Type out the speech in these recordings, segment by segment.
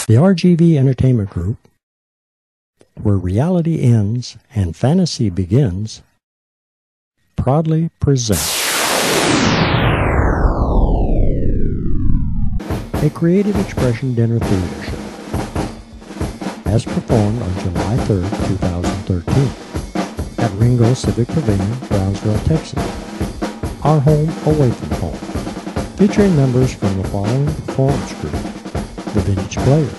The RGV Entertainment Group, where reality ends and fantasy begins, proudly presents a creative expression dinner theater show, as performed on July 3rd, 2013, at Ringo Civic Pavilion, Brownsville, Texas, our home away from home, featuring members from the following performance group: the Vintage Player,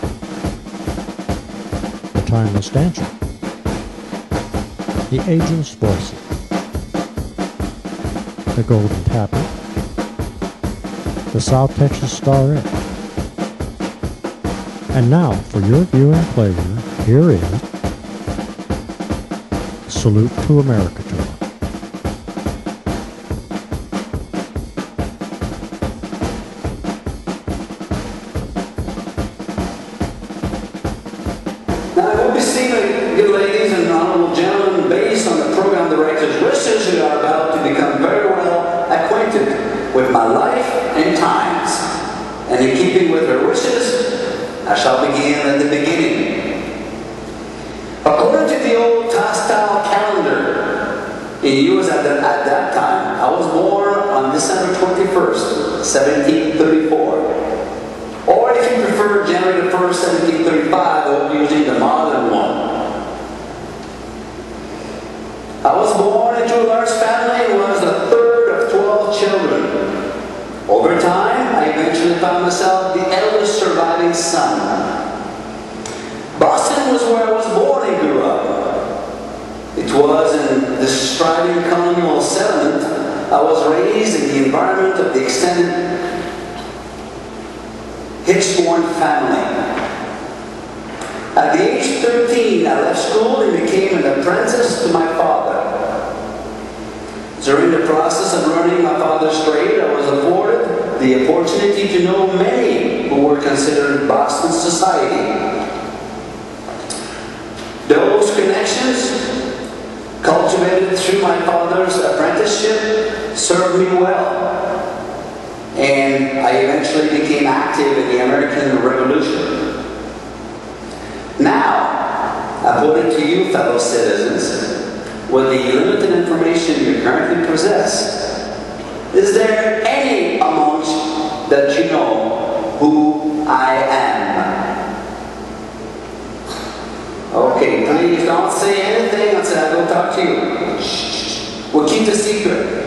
the Timeless Dancer, the Ageless Voices, the Golden Tapper, the South Texas Starette. And now, for your viewing pleasure, here is Salute to America Tour. Now, I will be singing, good ladies and honorable gentlemen, based on the program director's wishes, who are about to become very well acquainted with my life and times. And in keeping with her wishes, I shall begin at the beginning. According to the old Tastile calendar, in use at that time, I was born on December 21st, 1734. Or if you prefer January the 1st, 1735, I'll be using the modern one. I was born into a large family and was the third of 12 children. Over time, I eventually found myself the eldest surviving son. Boston was where I was born and grew up. It was in this thriving colonial settlement I was raised in the environment of the extended Hicksborn family. At the age of 13, I left school and became an apprentice to my father. During the process of learning my father's trade, I was afforded the opportunity to know many who were considered Boston society. Those connections, cultivated through my father's apprenticeship, served me well. And I eventually became active in the American Revolution. Now, I put it to you, fellow citizens, with the limited information you currently possess, is there any amongst that you know who I am? Okay, please don't say anything until I go talk to you. Shh. We'll keep the secret.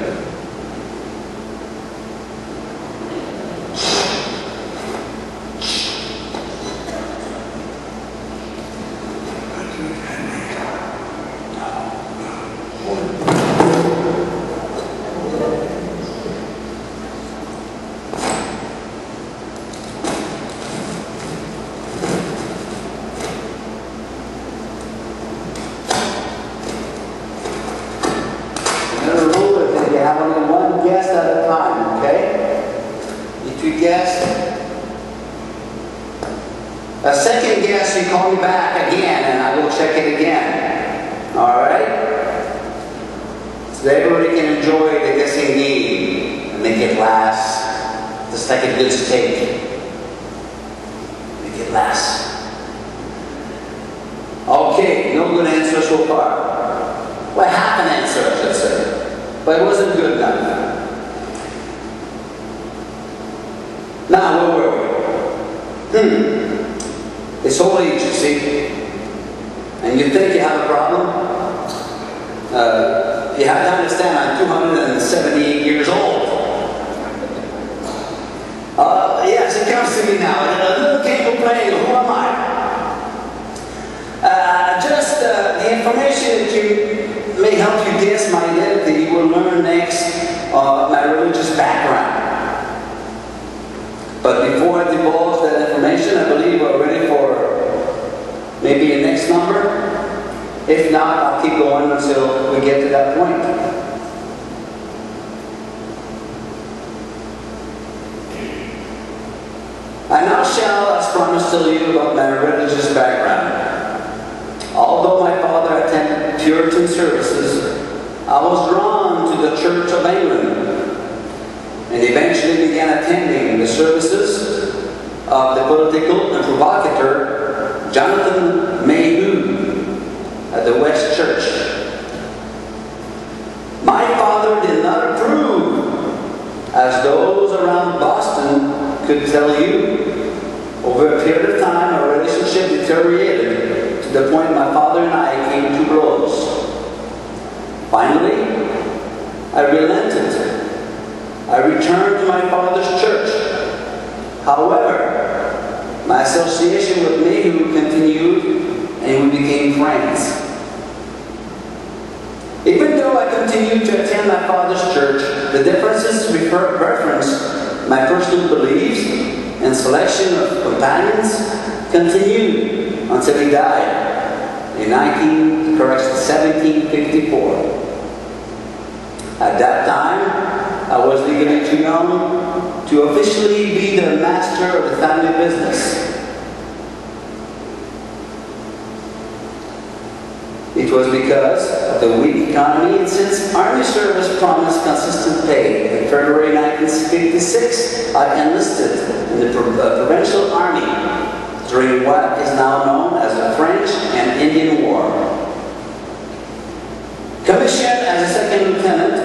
A second guess, you call me back again and I will check it again. Alright? So that everybody can enjoy the guessing game and make it last just like a good steak. Make it last. Okay, no good answer so far. Well, half an answer, I should say. But it wasn't good enough. Now, where were we? It's old age, you see. And you think you have a problem? You have to understand I'm 278 years old. Yes, it comes to me now. A little game of playing, who am I? Just the information that you may help you guess my identity, you will learn next my religious background. But before I divulge that information, I believe we're ready for maybe a next number. If not, I'll keep going until we get to that point. I now shall, as promised, tell you about my religious background. Although my father attended Puritan services, I was drawn to the Church of England and eventually began attending the services of the political and provocateur Jonathan Mayhew at the West Church. My father did not approve, as those around Boston could tell you. Over a period of time, our relationship deteriorated to the point my father and I came to blows. Finally, I relented. I returned to my father's church. However, my association with Mayhew continued and we became friends. Even though I continued to attend my father's church, the differences referenced my personal beliefs and selection of companions continued until he died in 1754. At that time, I was legally too young to officially be the master of the family business. It was because of the weak economy, and since Army service promised consistent pay, in February 1956, I enlisted in the Provincial Army during what is now known as the French and Indian War. Commissioned as a second lieutenant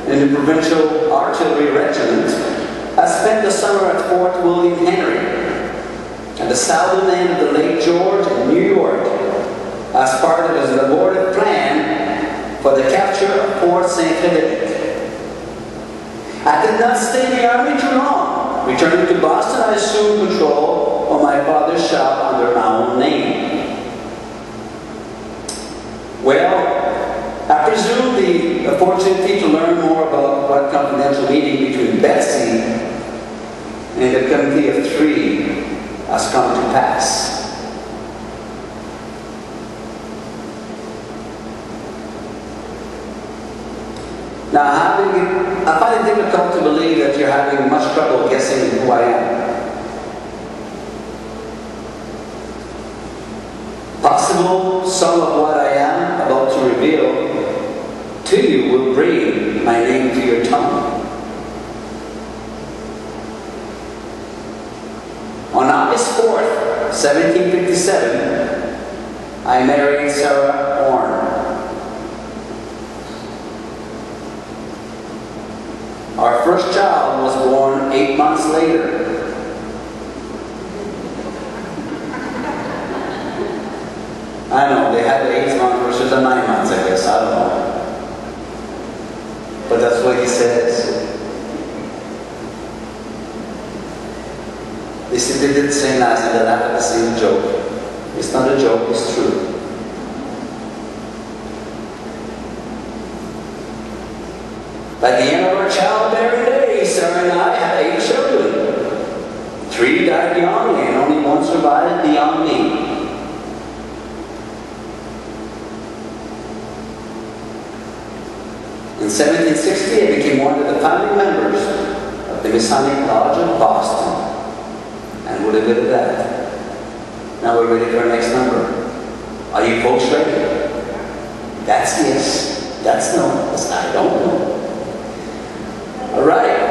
in the Provincial Artillery Regiment, I spent the summer at Fort William Henry, at the southern end of the Lake George in New York, as part of his elaborate plan for the capture of Fort St. Philip. I did not stay in the Army too long. Returning to Boston, I assumed control of my father's shop under my own name. Well, I presume the opportunity to learn more about what confidential meeting between Betsy and the Committee of Three has come to pass. Now, I find it difficult to believe that you're having much trouble guessing who I am. Possible some of what I am about to reveal to you will bring my name to your tongue. On August 4th, 1757, I married Sarah Orne. Our first child was born 8 months later. I know, they had the 8 months versus the 9 months, I guess, I don't know. But that's what he says. They simply didn't say last night that I had the same joke. It's not a joke, it's true. By the end of our childbearing days, Sarah and I had 8 children. 3 died young and only 1 survived beyond me. In 1760, I became one of the founding members of the Masonic Lodge of Boston. And we'll leave it at that. Now we're ready for our next number. Are you folks ready? That's yes. That's no. That's I don't know. All right.